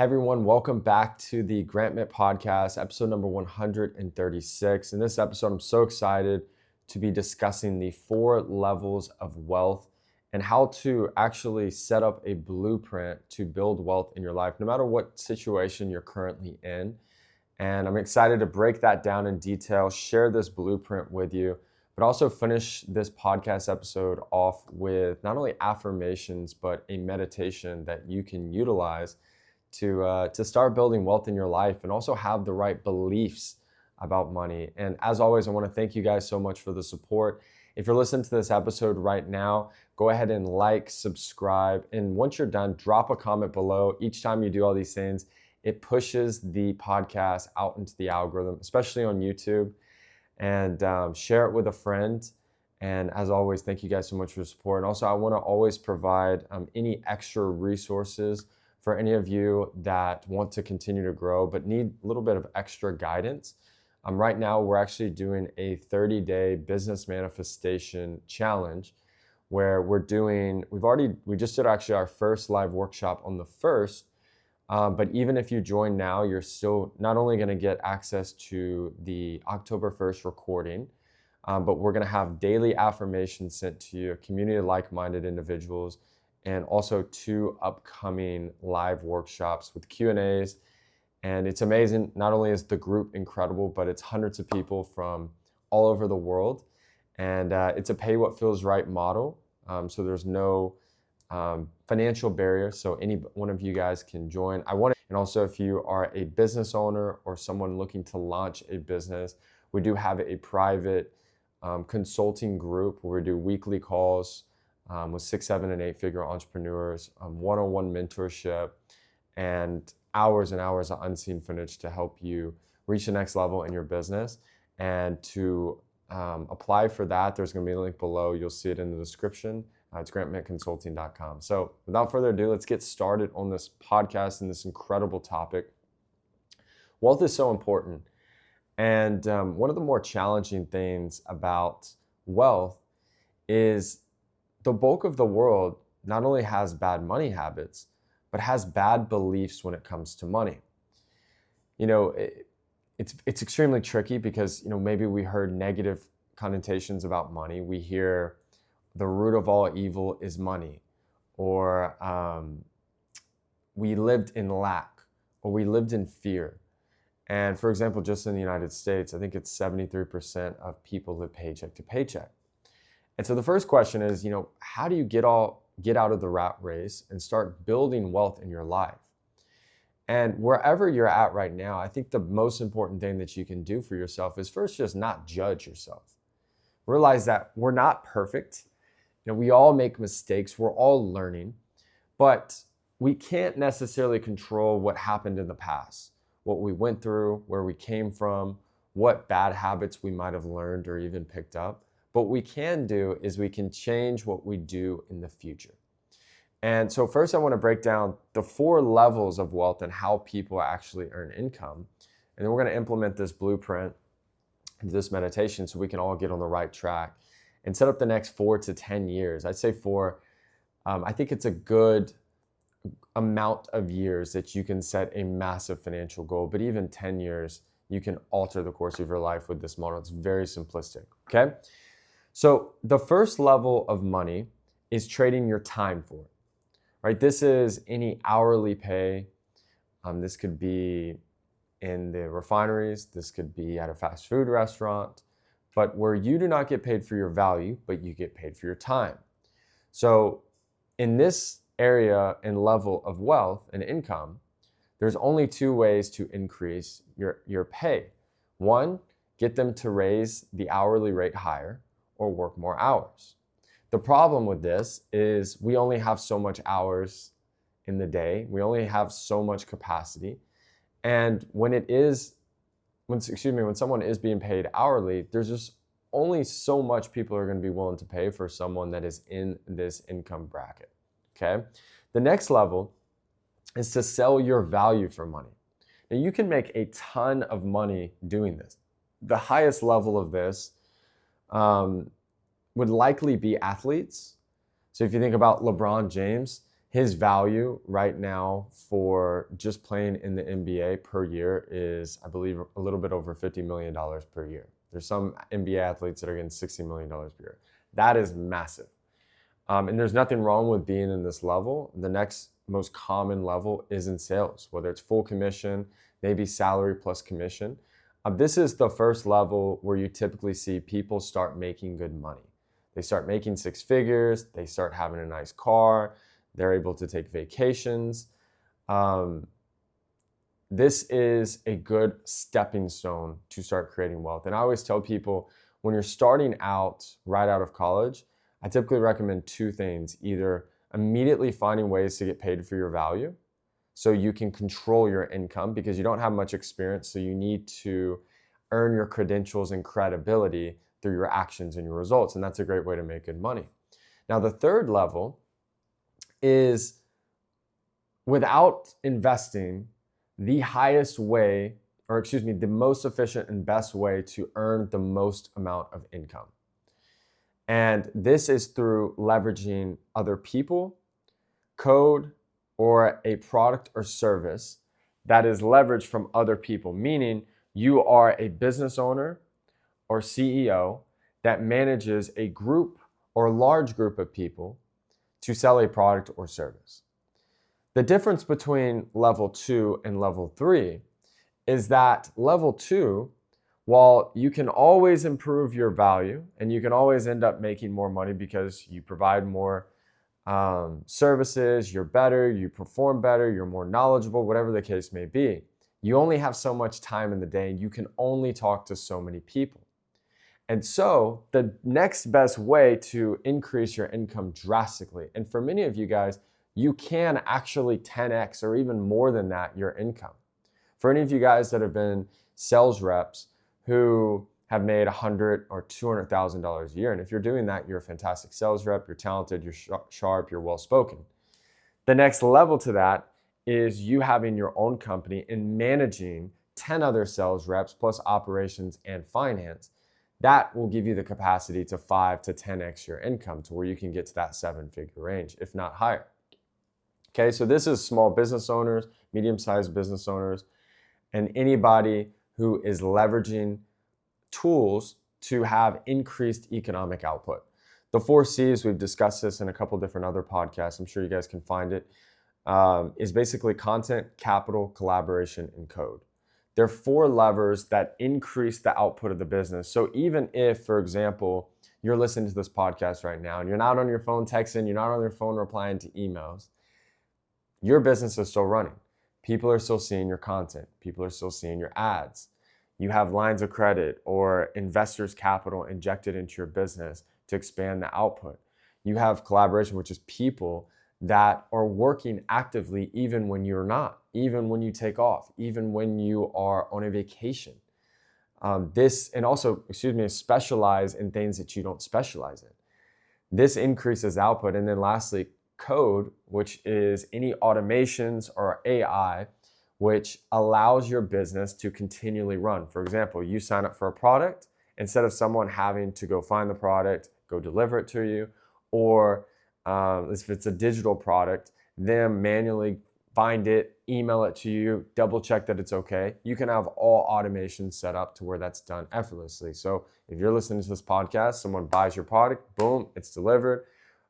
Everyone, welcome back to the Grant Mitt Podcast, episode number 136. In this episode, I'm so excited to be discussing the 4 levels of wealth and how to actually set up a blueprint to build wealth in your life, no matter what situation you're currently in. And I'm excited to break that down in detail, share this blueprint with you, but also finish this podcast episode off with not only affirmations, but a meditation that you can utilize to start building wealth in your life and also have the right beliefs about money. And as always, I want to thank you guys so much for the support. If you're listening to this episode right now, go ahead and like, subscribe, and once you're done, drop a comment below. Each time you do all these things, it pushes the podcast out into the algorithm, especially on YouTube, and share it with a friend. And as always, thank you guys so much for the support. And also, I want to always provide any extra resources for any of you that want to continue to grow but need a little bit of extra guidance. Right now, we're actually doing a 30-day business manifestation challenge where we just did actually our first live workshop on the 1st, but even if you join now, you're still not only going to get access to the October 1st recording, but we're going to have daily affirmations sent to you, a community of like-minded individuals, and also 2 upcoming live workshops with Q&As. And it's amazing. Not only is the group incredible, but it's hundreds of people from all over the world. And it's a pay what feels right model. So there's no financial barrier. So any one of you guys can join. And also if you are a business owner or someone looking to launch a business, we do have a private consulting group where we do weekly calls with 6, 7, and 8-figure entrepreneurs, one-on-one mentorship, and hours and hours of unseen footage to help you reach the next level in your business. And to apply for that, there's going to be a link below. You'll see it in the description. It's grantmittconsulting.com. So without further ado, let's get started on this podcast and this incredible topic. Wealth is so important. And one of the more challenging things about wealth is the bulk of the world not only has bad money habits, but has bad beliefs when it comes to money. It's extremely tricky because, maybe we heard negative connotations about money. We hear the root of all evil is money, or we lived in lack, or we lived in fear. And for example, just in the United States, I think it's 73% of people live paycheck to paycheck. And so the first question is, how do you get out of the rat race and start building wealth in your life? And wherever you're at right now, I think the most important thing that you can do for yourself is first just not judge yourself. Realize that we're not perfect. We all make mistakes. We're all learning, but we can't necessarily control what happened in the past, what we went through, where we came from, what bad habits we might have learned or even picked up. But what we can do is we can change what we do in the future. And so first I want to break down the 4 levels of wealth and how people actually earn income. And then we're going to implement this blueprint into this meditation so we can all get on the right track and set up the next 4 to 10 years. I'd say 4. I think it's a good amount of years that you can set a massive financial goal, but even 10 years, you can alter the course of your life with this model. It's very simplistic, okay? So the first level of money is trading your time for it, right? This is any hourly pay. This could be in the refineries. This could be at a fast food restaurant, but where you do not get paid for your value, but you get paid for your time. So in this area and level of wealth and income, there's only 2 ways to increase your pay. 1, get them to raise the hourly rate higher, or work more hours. The problem with this is we only have so much hours in the day. We only have so much capacity. And when someone is being paid hourly, there's just only so much people are going to be willing to pay for someone that is in this income bracket, okay? The next level is to sell your value for money. Now you can make a ton of money doing this. The highest level of this would likely be athletes. So if you think about LeBron James, His value right now for just playing in the NBA per year is, I believe, a little bit over $50 million per year. There's some NBA athletes that are getting $60 million per year. That is massive. And there's nothing wrong with being in this level. The next most common level is in sales, whether it's full commission, maybe salary plus commission. This is the first level where you typically see people start making good money. They start making six figures, they start having a nice car, they're able to take vacations. This is a good stepping stone to start creating wealth. And I always tell people, when you're starting out right out of college, I typically recommend two things: either immediately finding ways to get paid for your value so you can control your income, because you don't have much experience, so you need to earn your credentials and credibility through your actions and your results, and that's a great way to make good money. Now, the third level is, without investing, the most efficient and best way to earn the most amount of income. And this is through leveraging other people, code, or a product or service that is leveraged from other people, meaning you are a business owner or CEO that manages a group or large group of people to sell a product or service. The difference between level 2 and level 3 is that level 2, while you can always improve your value and you can always end up making more money because you provide more services, you're better, you perform better, you're more knowledgeable, whatever the case may be, you only have so much time in the day and you can only talk to so many people. And so the next best way to increase your income drastically, and for many of you guys, you can actually 10x or even more than that your income. For any of you guys that have been sales reps who have made $100,000 or $200,000 a year, and if you're doing that, you're a fantastic sales rep, you're talented, you're sharp, you're well-spoken. The next level to that is you having your own company and managing 10 other sales reps plus operations and finance. That will give you the capacity to 5 to 10x your income to where you can get to that 7-figure range, if not higher. Okay, so this is small business owners, medium-sized business owners, and anybody who is leveraging tools to have increased economic output. The 4 C's, we've discussed this in a couple different other podcasts, I'm sure you guys can find it, is basically content, capital, collaboration, and code. There are 4 levers that increase the output of the business. So even if, for example, you're listening to this podcast right now and you're not on your phone texting, you're not on your phone replying to emails, your business is still running. People are still seeing your content. People are still seeing your ads. You have lines of credit or investors' capital injected into your business to expand the output. You have collaboration, which is people that are working actively even when you're not, even when you take off, even when you are on a vacation. Specialize in things that you don't specialize in. This increases output. And then lastly, code, which is any automations or AI, which allows your business to continually run. For example, you sign up for a product, instead of someone having to go find the product, go deliver it to you, or if it's a digital product, them manually find it, email it to you, double check that it's okay. You can have all automation set up to where that's done effortlessly. So if you're listening to this podcast, someone buys your product, boom, it's delivered,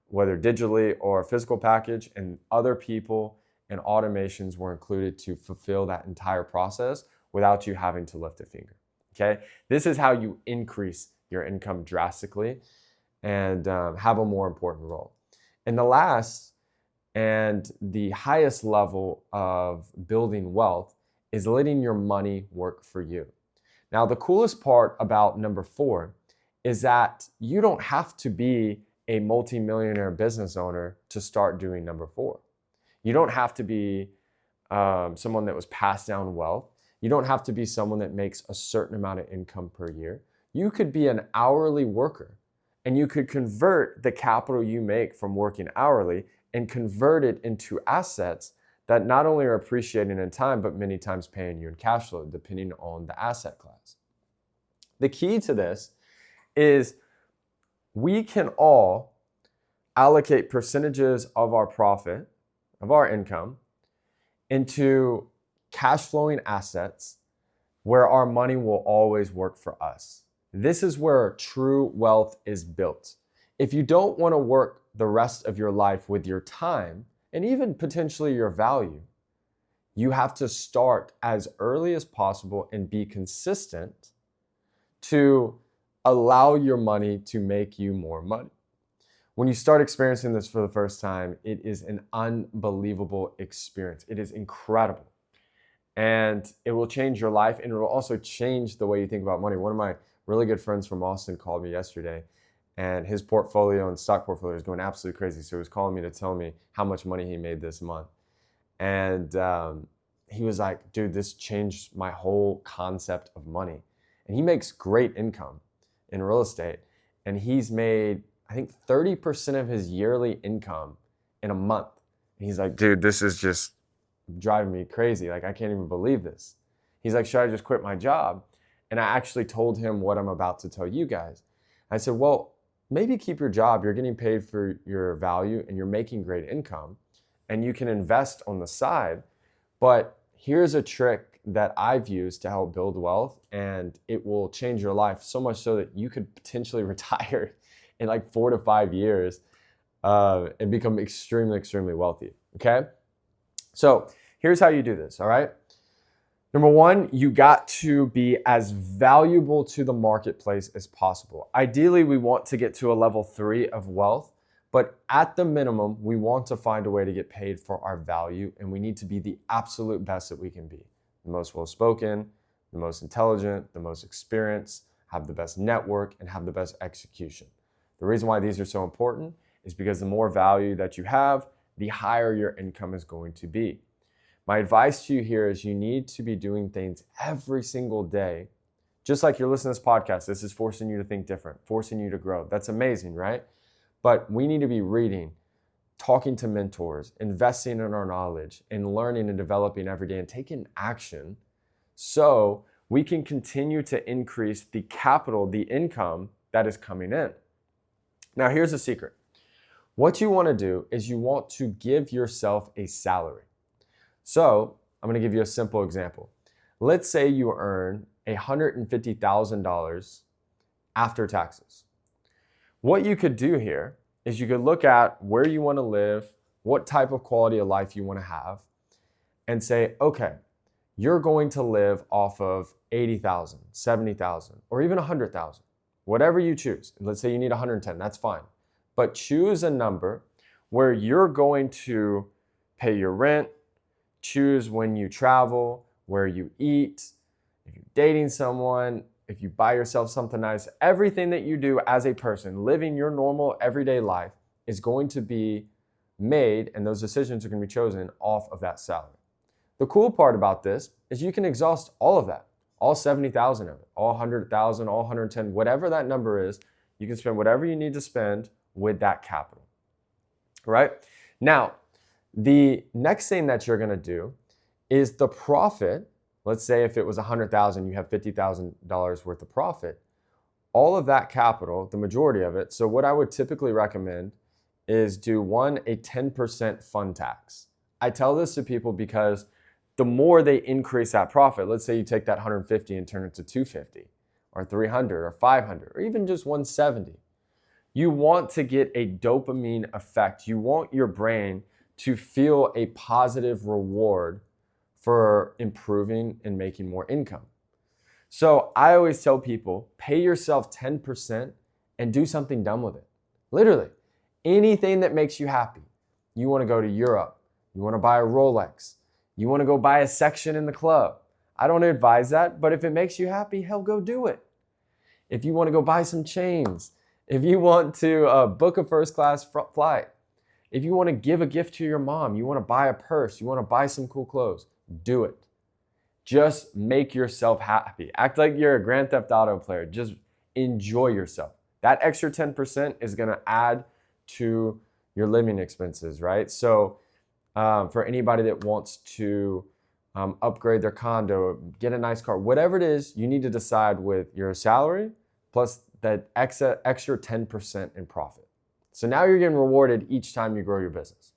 whether digitally or a physical package, and other people and automations were included to fulfill that entire process without you having to lift a finger, okay? This is how you increase your income drastically and have a more important role. And the last and the highest level of building wealth is letting your money work for you. Now, the coolest part about number 4 is that you don't have to be a multimillionaire business owner to start doing number 4. You don't have to be someone that was passed down wealth. You don't have to be someone that makes a certain amount of income per year. You could be an hourly worker, and you could convert the capital you make from working hourly and convert it into assets that not only are appreciating in time, but many times paying you in cash flow, depending on the asset class. The key to this is we can all allocate percentages of our profit of our income into cash flowing assets where our money will always work for us. This is where true wealth is built. If you don't want to work the rest of your life with your time and even potentially your value, you have to start as early as possible and be consistent to allow your money to make you more money. When you start experiencing this for the first time, it is an unbelievable experience. It is incredible. And it will change your life, and it will also change the way you think about money. One of my really good friends from Austin called me yesterday, and his portfolio and stock portfolio is going absolutely crazy. So he was calling me to tell me how much money he made this month. And he was like, dude, this changed my whole concept of money. And he makes great income in real estate. And he's made, I think, 30% of his yearly income in a month. And he's like, dude, this is just driving me crazy. Like, I can't even believe this. He's like, should I just quit my job? And I actually told him what I'm about to tell you guys. I said, well, maybe keep your job. You're getting paid for your value and you're making great income and you can invest on the side. But here's a trick that I've used to help build wealth, and it will change your life so much so that you could potentially retire in like 4 to 5 years and become extremely, extremely wealthy. Okay? So here's how you do this, all right? Number one, you got to be as valuable to the marketplace as possible. Ideally, we want to get to a level 3 of wealth, but at the minimum, we want to find a way to get paid for our value, and we need to be the absolute best that we can be. The most well-spoken, the most intelligent, the most experienced, have the best network, and have the best execution. The reason why these are so important is because the more value that you have, the higher your income is going to be. My advice to you here is you need to be doing things every single day. Just like you're listening to this podcast, this is forcing you to think different, forcing you to grow. That's amazing, right? But we need to be reading, talking to mentors, investing in our knowledge, and learning and developing every day and taking action so we can continue to increase the capital, the income that is coming in. Now, here's the secret. What you want to do is you want to give yourself a salary. So I'm going to give you a simple example. Let's say you earn $150,000 after taxes. What you could do here is you could look at where you want to live, what type of quality of life you want to have, and say, okay, you're going to live off of 80,000, 70,000, or even 100,000, whatever you choose. Let's say you need 110, that's fine. But choose a number where you're going to pay your rent, choose when you travel, where you eat, if you're dating someone, if you buy yourself something nice, everything that you do as a person, living your normal everyday life is going to be made, and those decisions are going to be chosen off of that salary. The cool part about this is you can exhaust all of that, all 70,000 of it, all 100,000, all 110, whatever that number is, you can spend whatever you need to spend with that capital, right? Now, the next thing that you're going to do is the profit. Let's say if it was 100,000, you have $50,000 worth of profit. All of that capital, the majority of it. So what I would typically recommend is do a 10% fund tax. I tell this to people because the more they increase that profit, let's say you take that 150 and turn it to 250 or 300 or 500 or even just 170. You want to get a dopamine effect. You want your brain to feel a positive reward for improving and making more income. So I always tell people, pay yourself 10% and do something dumb with it. Literally, anything that makes you happy. You want to go to Europe. You want to buy a Rolex. You want to go buy a section in the club. I don't advise that, but if it makes you happy, hell, go do it. If you want to go buy some chains, if you want to book a first class flight, if you want to give a gift to your mom, you want to buy a purse, you want to buy some cool clothes, do it. Just make yourself happy. Act like you're a Grand Theft Auto player. Just enjoy yourself. That extra 10% is going to add to your living expenses, right? So for anybody that wants to upgrade their condo, get a nice car, whatever it is, you need to decide with your salary plus that extra 10% in profit. So now you're getting rewarded each time you grow your business.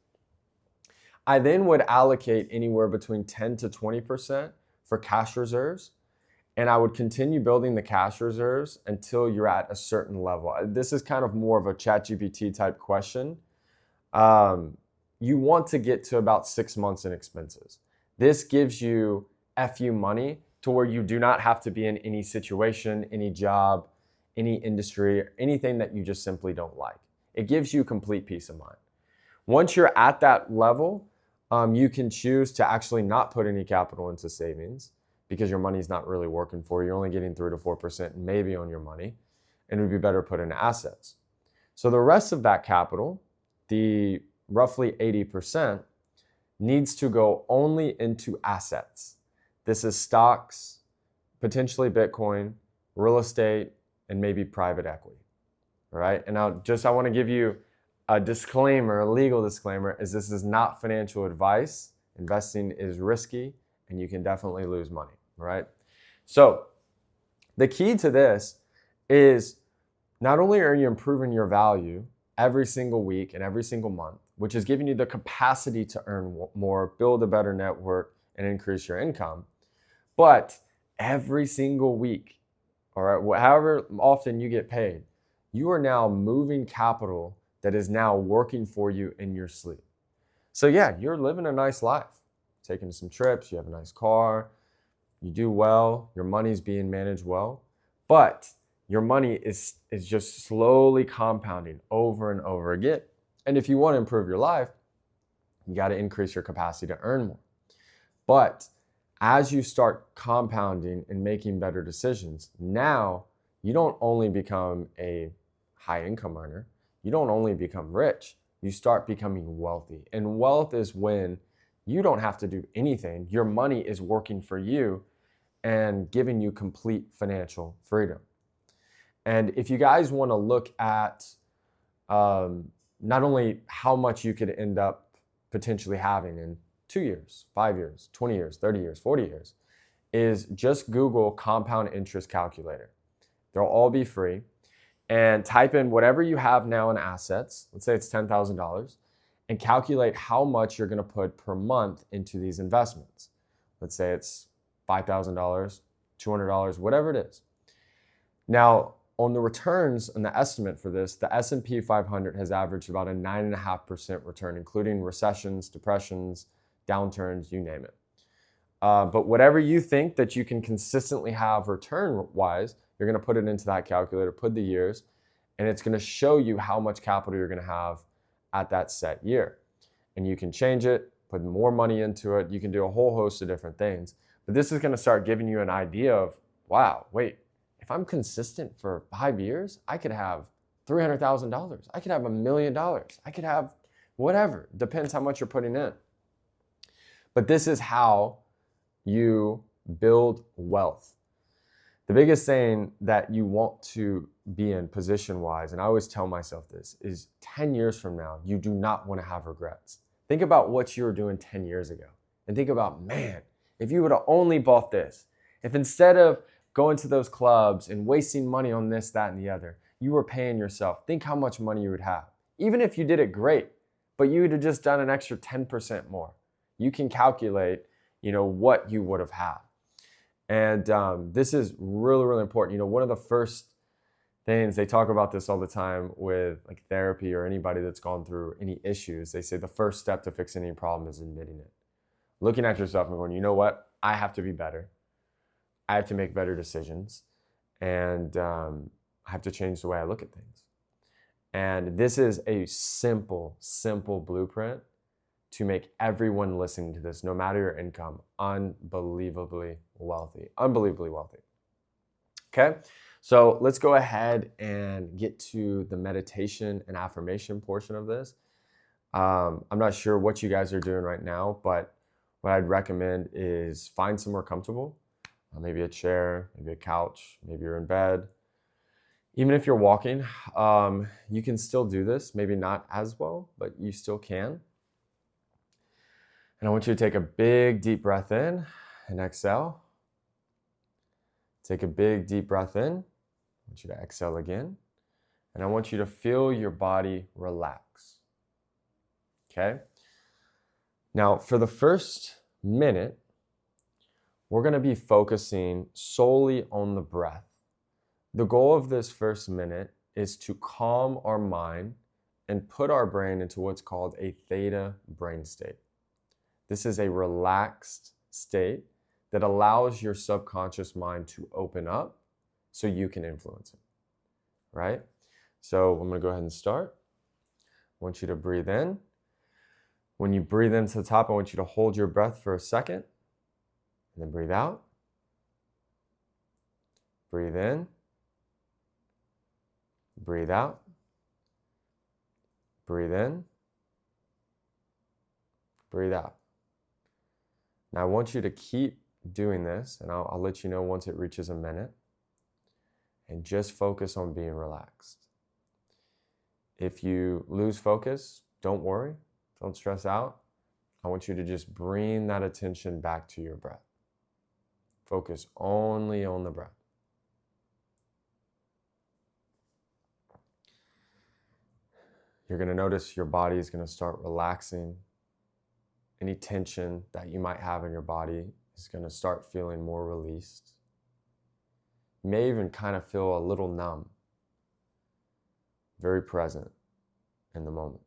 I then would allocate anywhere between 10 to 20% for cash reserves. And I would continue building the cash reserves until you're at a certain level. This is kind of more of a ChatGPT type question. You want to get to about 6 months in expenses. This gives you FU money to where you do not have to be in any situation, any job, any industry, anything that you just simply don't like. It gives you complete peace of mind. Once you're at that level, you can choose to actually not put any capital into savings because your money's not really working for you. You're only getting 3 to 4% maybe on your money, and it would be better put into assets. So the rest of that capital, the roughly 80%, needs to go only into assets. This is stocks, potentially Bitcoin, real estate, and maybe private equity. All right. And now I want to give you a disclaimer, a legal disclaimer, is this is not financial advice. Investing is risky and you can definitely lose money. All right. So the key to this is not only are you improving your value every single week and every single month, which is giving you the capacity to earn more, build a better network, and increase your income, but every single week, all right, however often you get paid, you are now moving capital that is now working for you in your sleep. So yeah, you're living a nice life, taking some trips, you have a nice car, you do well, your money's being managed well, but your money is just slowly compounding over and over again. And if you want to improve your life, you got to increase your capacity to earn more. But as you start compounding and making better decisions, now you don't only become a high income earner, you don't only become rich, you start becoming wealthy. And wealth is when you don't have to do anything. Your money is working for you and giving you complete financial freedom. And if you guys want to look at not only how much you could end up potentially having in 2 years, 5 years, 20 years, 30 years, 40 years, is just Google compound interest calculator. They'll all be free. And type in whatever you have now in assets, let's say it's $10,000, and calculate how much you're going to put per month into these investments. Let's say it's $5,000, $200, whatever it is. Now, on the returns and the estimate for this, the S&P 500 has averaged about a 9.5% return, including recessions, depressions, downturns, you name it. But whatever you think that you can consistently have return-wise, you're going to put it into that calculator, put the years, and it's going to show you how much capital you're going to have at that set year. And you can change it, put more money into it. You can do a whole host of different things. But this is going to start giving you an idea of, wow, wait, if I'm consistent for 5 years, I could have $300,000. I could have $1 million. I could have whatever. Depends how much you're putting in. But this is how you build wealth. The biggest thing that you want to be in position-wise, and I always tell myself this, is 10 years from now, you do not want to have regrets. Think about what you were doing 10 years ago. And think about, man, if you would have only bought this, if instead of going to those clubs and wasting money on this, that, and the other, you were paying yourself, think how much money you would have. Even if you did it great, but you would have just done an extra 10% more. You can calculate, what you would have had. And this is really, really important. One of the first things, they talk about this all the time with like therapy or anybody that's gone through any issues. They say the first step to fixing any problem is admitting it. Looking at yourself and going, you know what? I have to be better. I have to make better decisions. And I have to change the way I look at things. And this is a simple, simple blueprint to make everyone listening to this, no matter your income, unbelievably wealthy. Unbelievably wealthy. Okay? So let's go ahead and get to the meditation and affirmation portion of this. I'm not sure what you guys are doing right now, but what I'd recommend is find somewhere comfortable, maybe a chair, maybe a couch, maybe you're in bed. Even if you're walking, you can still do this, maybe not as well, but you still can. And I want you to take a big deep breath in and exhale. Take a big deep breath in. I want you to exhale again. And I want you to feel your body relax. Okay? Now, for the first minute, we're going to be focusing solely on the breath. The goal of this first minute is to calm our mind and put our brain into what's called a theta brain state. This is a relaxed state that allows your subconscious mind to open up so you can influence it, right? So I'm going to go ahead and start. I want you to breathe in. When you breathe into the top, I want you to hold your breath for a second, and then breathe out. Breathe in. Breathe out. Breathe in. Breathe out. Now I want you to keep doing this, and I'll let you know once it reaches a minute, and just focus on being relaxed. If you lose focus, don't worry, don't stress out. I want you to just bring that attention back to your breath. Focus only on the breath. You're going to notice your body is going to start relaxing. Any tension that you might have in your body is going to start feeling more released. You may even kind of feel a little numb, very present in the moment.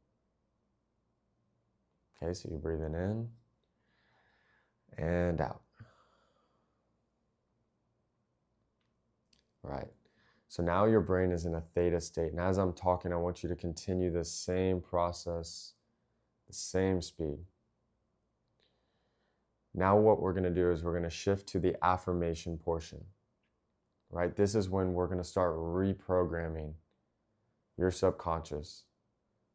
Okay, so you're breathing in and out. Right. So now your brain is in a theta state. And as I'm talking, I want you to continue the same process, the same speed. Now what we're going to do is we're going to shift to the affirmation portion. Right? This is when we're going to start reprogramming your subconscious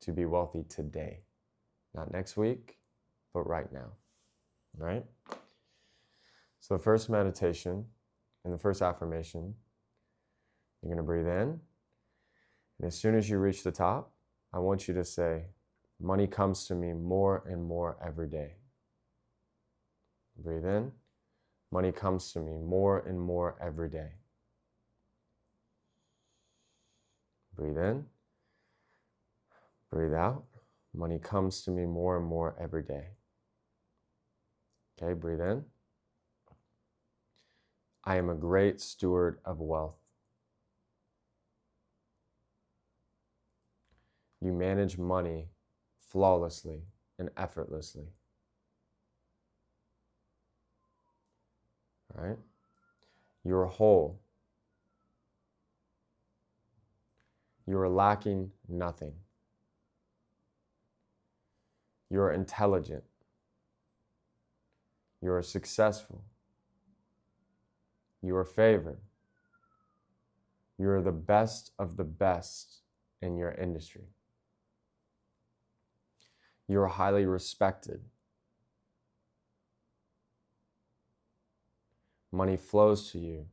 to be wealthy today. Not next week, but right now. Right? So the first meditation and the first affirmation, you're going to breathe in. And as soon as you reach the top, I want you to say, money comes to me more and more every day. Breathe in. Money comes to me more and more every day. Breathe in. Breathe out. Money comes to me more and more every day. Okay, breathe in. I am a great steward of wealth. You manage money flawlessly and effortlessly. All right? You're whole. You are lacking nothing. You are intelligent. You are successful. You are favored. You are the best of the best in your industry. You are highly respected. Money flows to you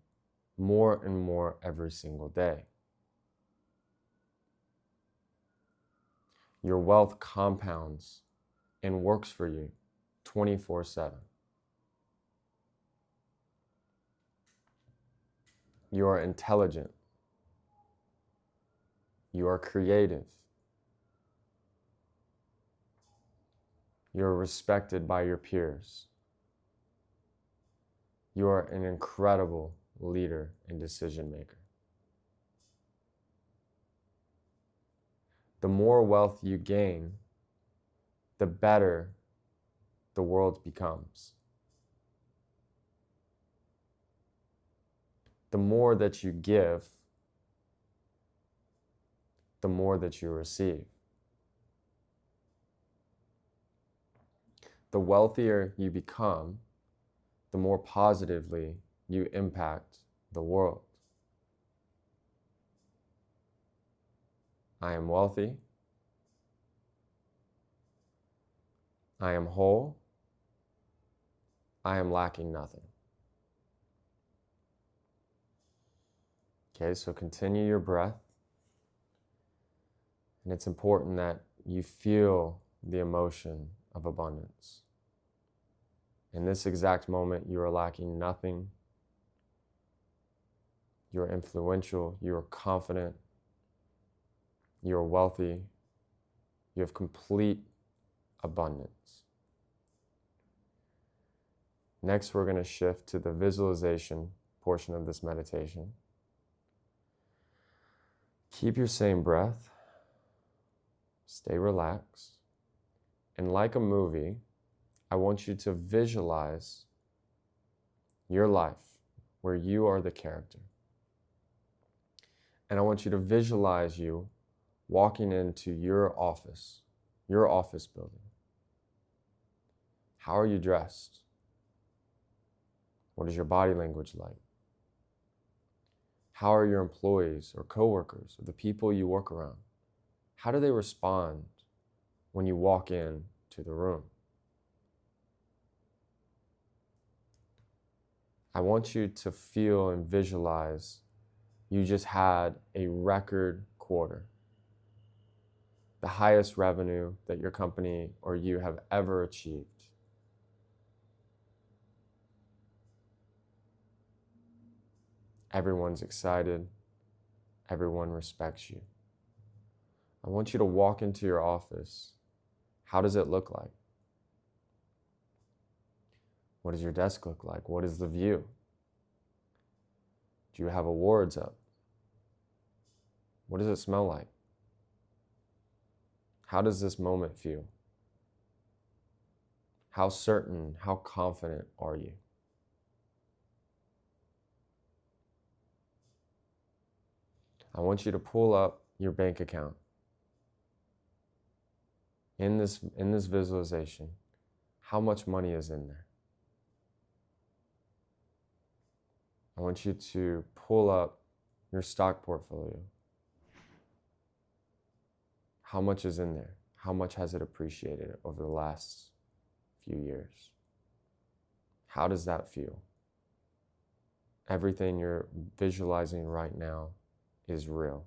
more and more every single day. Your wealth compounds and works for you 24/7. You are intelligent. You are creative. You are respected by your peers. You are an incredible leader and decision maker. The more wealth you gain, the better the world becomes. The more that you give, the more that you receive. The wealthier you become, the more positively you impact the world. I am wealthy. I am whole. I am lacking nothing. Okay, so continue your breath. And it's important that you feel the emotion of abundance. In this exact moment, you are lacking nothing. You are influential. You are confident. You are wealthy. You have complete abundance. Next, we're going to shift to the visualization portion of this meditation. Keep your same breath. Stay relaxed. And like a movie, I want you to visualize your life where you are the character. And I want you to visualize you walking into your office building. How are you dressed? What is your body language like? How are your employees or coworkers or the people you work around? How do they respond when you walk in to the room? I want you to feel and visualize you just had a record quarter, the highest revenue that your company or you have ever achieved. Everyone's excited. Everyone respects you. I want you to walk into your office. How does it look like? What does your desk look like? What is the view? Do you have awards up? What does it smell like? How does this moment feel? How certain, how confident are you? I want you to pull up your bank account. In this visualization, how much money is in there? I want you to pull up your stock portfolio. How much is in there? How much has it appreciated over the last few years? How does that feel? Everything you're visualizing right now is real.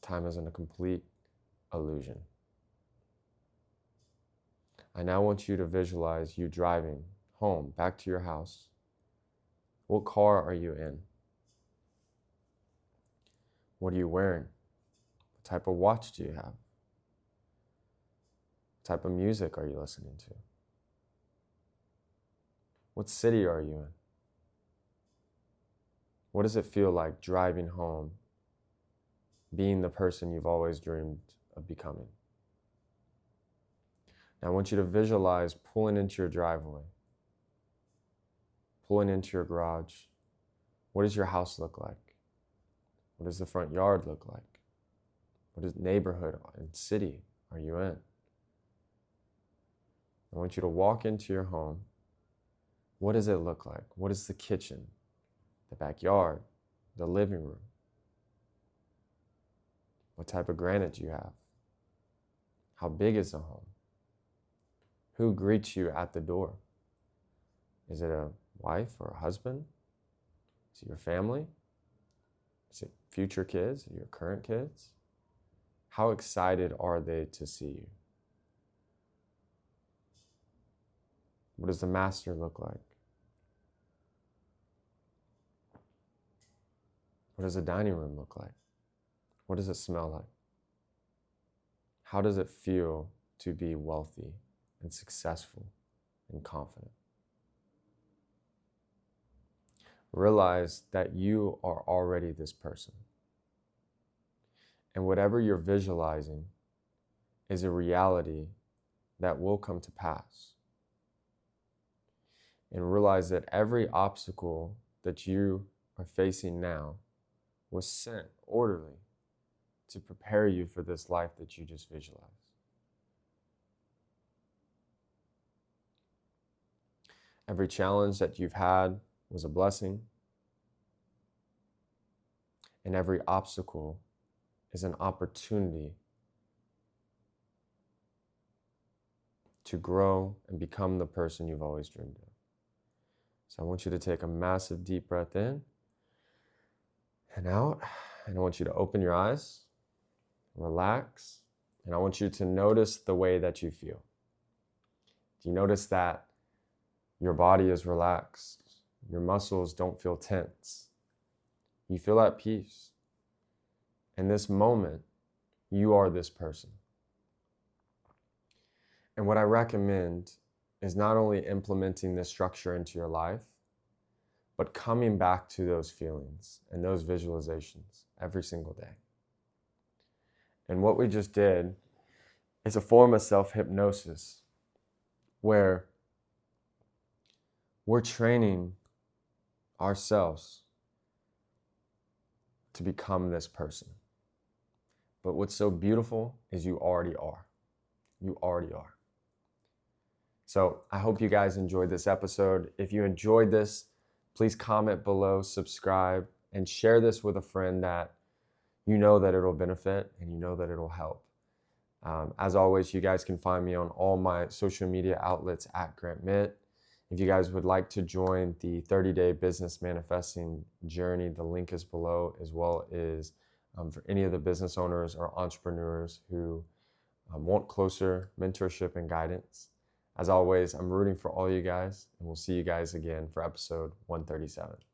Time isn't a complete illusion. I now want you to visualize you driving home, back to your house. What car are you in? What are you wearing? What type of watch do you have? What type of music are you listening to? What city are you in? What does it feel like driving home, being the person you've always dreamed of becoming? Now I want you to visualize pulling into your driveway, pulling into your garage. What does your house look like? What does the front yard look like? What is neighborhood and city are you in? I want you to walk into your home. What does it look like? What is the kitchen, the backyard, the living room? What type of granite do you have? How big is the home? Who greets you at the door? Is it a wife or a husband? Is it your family? Is it future kids, your current kids? How excited are they to see you? What does the master look like? What does the dining room look like? What does it smell like? How does it feel to be wealthy and successful and confident? Realize that you are already this person. And whatever you're visualizing is a reality that will come to pass. And realize that every obstacle that you are facing now was sent orderly to prepare you for this life that you just visualized. Every challenge that you've had was a blessing, and every obstacle is an opportunity to grow and become the person you've always dreamed of. So I want you to take a massive deep breath in and out, and I want you to open your eyes, relax, and I want you to notice the way that you feel. Do you notice that your body is relaxed? Your muscles don't feel tense. You feel at peace. In this moment, you are this person. And what I recommend is not only implementing this structure into your life, but coming back to those feelings and those visualizations every single day. And what we just did is a form of self-hypnosis where we're training ourselves to become this person. But what's so beautiful is you already are. You already are. So I hope you guys enjoyed this episode. If you enjoyed this, please comment below, subscribe, and share this with a friend that you know that it'll benefit and you know that it'll help. As always, you guys can find me on all my social media outlets at Grant Mitt. If you guys would like to join the 30-day business manifesting journey, the link is below, as well as for any of the business owners or entrepreneurs who want closer mentorship and guidance. As always, I'm rooting for all you guys, and we'll see you guys again for episode 137.